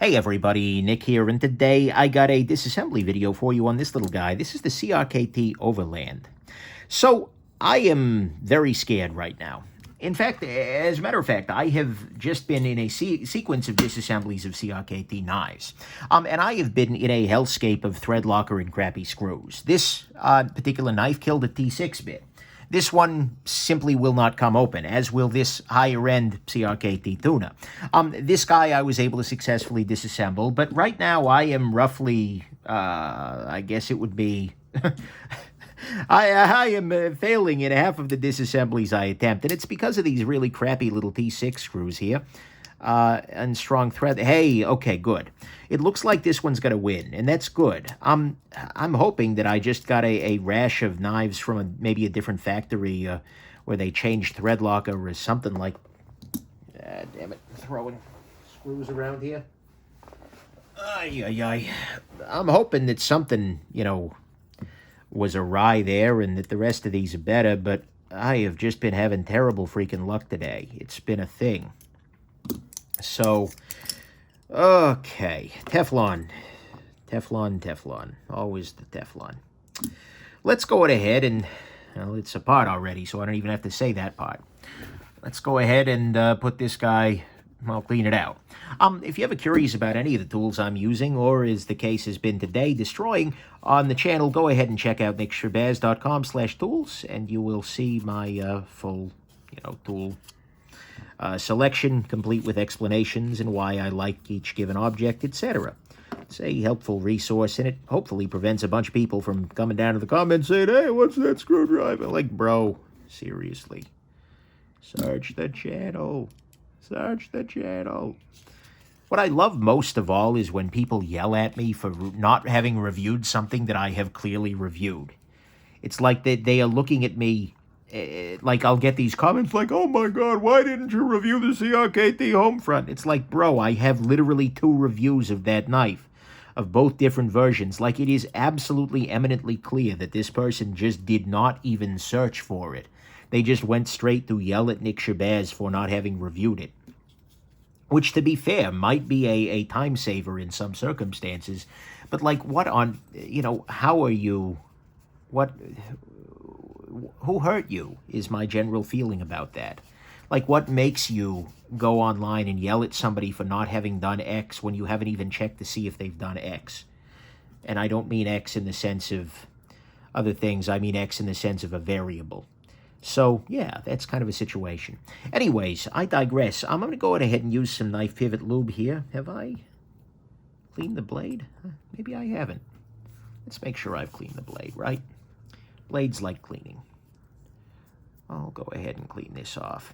Hey everybody, Nick here, and today I got a disassembly video for you on this little guy. This is the CRKT Overland. So, I am very scared right now. In fact, as a matter of fact, I have just been in a sequence of disassemblies of CRKT knives. And I have been in a hellscape of thread locker and crappy screws. This particular knife killed a T6 bit. This one simply will not come open, as will this higher-end CRKT tuna. This guy I was able to successfully disassemble, but right now I am roughly, I guess it would be... I am failing in half of the disassemblies I attempt, and it's because of these really crappy little T6 screws here. And strong thread. Hey, okay, good. It looks like this one's going to win, and that's good. I'm hoping that I just got a rash of knives from maybe a different factory where they changed thread locker or something like... damn it, throwing screws around here. Ay, ay, ay. I'm hoping that something, was awry there and that the rest of these are better, but I have just been having terrible freaking luck today. It's been a thing. So, okay, Teflon, always the Teflon. Let's go ahead and, well, it's apart already, so I don't even have to say that part. Let's go ahead and put this guy, I'll clean it out. If you're ever curious about any of the tools I'm using, or as the case has been today, destroying on the channel, go ahead and check out nickshabazz.com/tools, and you will see my full, tool selection, complete with explanations and why I like each given object, etc. It's a helpful resource, and it hopefully prevents a bunch of people from coming down to the comments saying, hey, what's that screwdriver? Like, bro, seriously. Search the channel. Search the channel. What I love most of all is when people yell at me for not having reviewed something that I have clearly reviewed. It's like they are looking at me, like I'll get these comments like, oh my god, why didn't you review the CRKT Homefront? It's like, bro, I have literally 2 reviews of that knife, of both different versions. Like, it is absolutely eminently clear that this person just did not even search for it. They just went straight to yell at Nick Shabazz for not having reviewed it. Which, to be fair, might be a time saver in some circumstances. But, like, what on, how are you, who hurt you is my general feeling about that. Like, what makes you go online and yell at somebody for not having done X when you haven't even checked to see if they've done X? And I don't mean X in the sense of other things. I mean X in the sense of a variable. So, yeah, that's kind of a situation. Anyways, I digress. I'm going to go ahead and use some knife pivot lube here. Have I cleaned the blade? Maybe I haven't. Let's make sure I've cleaned the blade, right? Blades like cleaning. I'll go ahead and clean this off.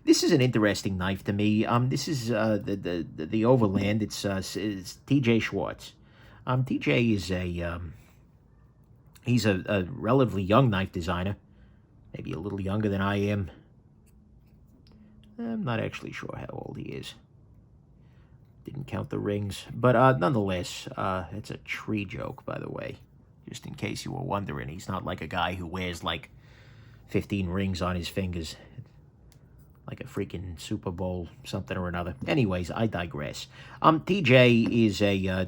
This is an interesting knife to me. This is the Overland. It's TJ Schwartz. TJ is he's a relatively young knife designer. Maybe a little younger than I am. I'm not actually sure how old he is. Didn't count the rings. But nonetheless, it's a tree joke, by the way. Just in case you were wondering. He's not like a guy who wears, like, 15 rings on his fingers. Like a freaking Super Bowl something or another. Anyways, I digress. TJ is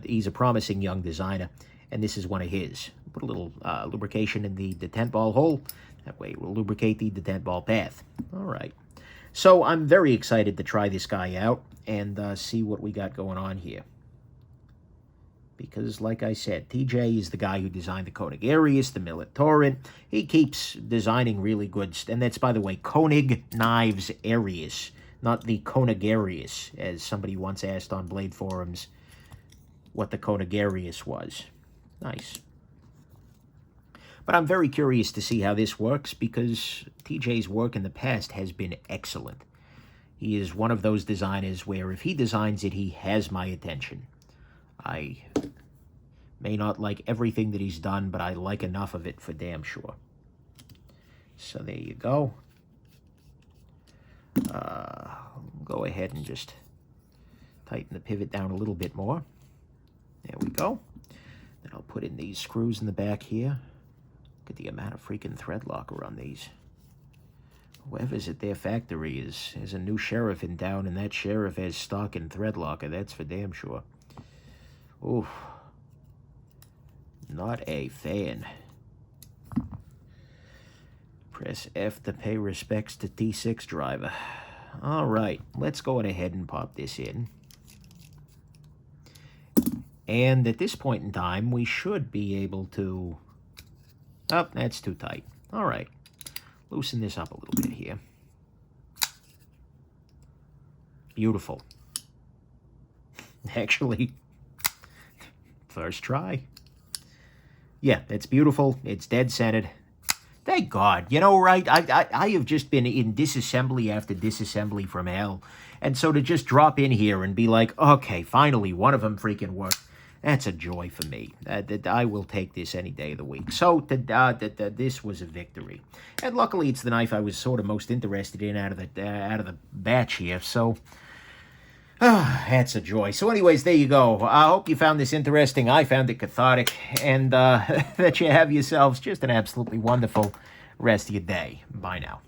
he's a promising young designer. And this is one of his. Put a little lubrication in the detent ball hole. That way it will lubricate the detent ball path. All right. So I'm very excited to try this guy out and see what we got going on here. Because, like I said, TJ is the guy who designed the Koenig Arius, the Millet Torrent. He keeps designing really good... And that's, by the way, Koenig Knives Arius, not the Koenig Arius, as somebody once asked on Blade Forums what the Koenig Arius was. Nice. But I'm very curious to see how this works, because TJ's work in the past has been excellent. He is one of those designers where if he designs it, he has my attention. I may not like everything that he's done, but I like enough of it for damn sure. So there you go. Go ahead and just tighten the pivot down a little bit more. There we go. Then I'll put in these screws in the back here. Look at the amount of freaking thread locker on these. Whoever's at their factory is a new sheriff in town, and that sheriff has stock in thread locker. That's for damn sure. Oof. Not a fan. Press F to pay respects to T6 driver. All right, let's go ahead and pop this in. And at this point in time, we should be able to... Oh, that's too tight. All right. Loosen this up a little bit here. Beautiful. Actually, first try. Yeah, it's beautiful. It's dead centered. Thank God. You know, right? I have just been in disassembly after disassembly from hell. And so to just drop in here and be like, okay, finally, one of them freaking worked. That's a joy for me. I will take this any day of the week. So this was a victory, and luckily it's the knife I was sort of most interested in out of the batch here. So that's a joy. So anyways, there you go. I hope you found this interesting. I found it cathartic, and that you have yourselves just an absolutely wonderful rest of your day. Bye now.